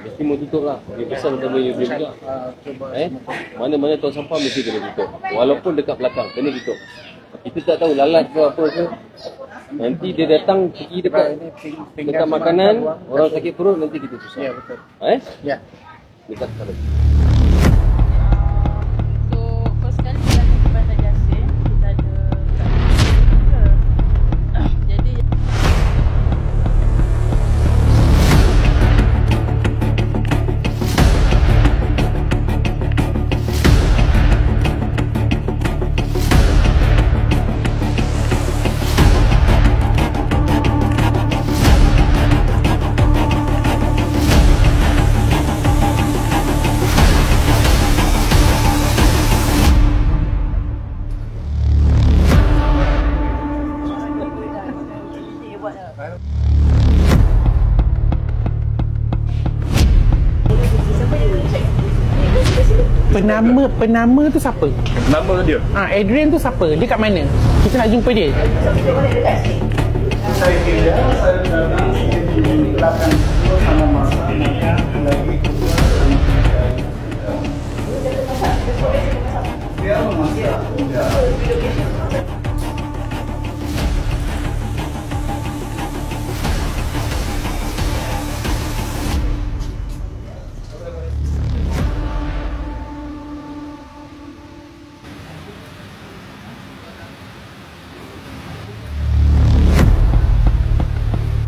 Mesti mau tutup lah. Dia pesan sama you juga. Mana-mana tong sampah mesti kena tutup. Walaupun dekat belakang kena tutup. Kita tak tahu lalat ke apa ke. Nanti dia datang pergi dekat makanan, orang sakit perut, nanti kita susah. Ya, betul. Ya. Dekat sana. So, first kali kita ada di Bandar Jasin, kita ada jadi Penama tu siapa? Nama dia? Adrian tu siapa? Dia kat mana? Kita nak jumpa dia. Saya kira saya datang di belakang sama masa lagi dia memasak.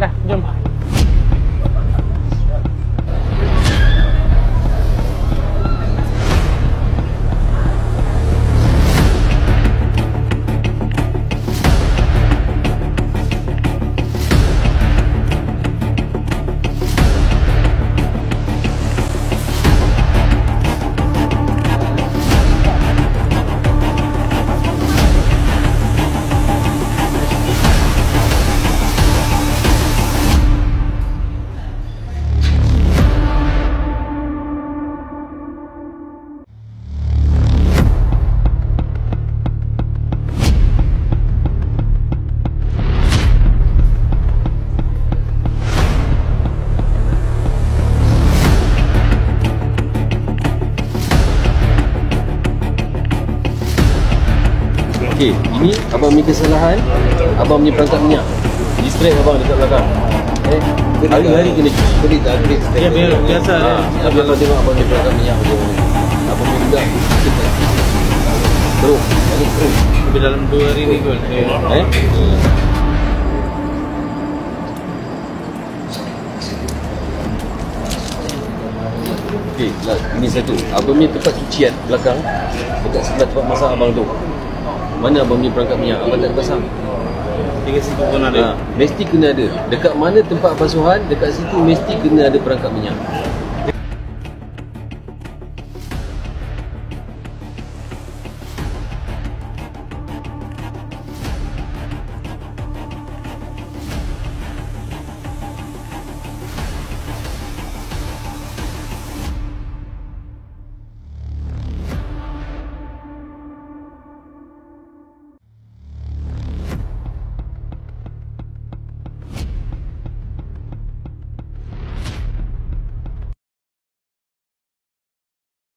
Dah, jom. Okey, ini abang punya kesalahan. Abang punya perangkap minyak distract abang dekat belakang. Hari-hari kena cuci kulit tak upgrade step. Ya, biasa. Tapi abang tengok abang punya perangkap minyak macam mana. Abang punya budak teruk, balik teruk. Tapi dalam 2 hari ni kot. Okey, ini satu. Abang punya tempat cucian belakang dekat sebelah tempat masak abang tu. Mana abang punya perangkap minyak? Abang tak ada pasang. Tinggal situ pun ada. Mesti kena ada. Dekat mana tempat basuhan, dekat situ mesti kena ada perangkap minyak.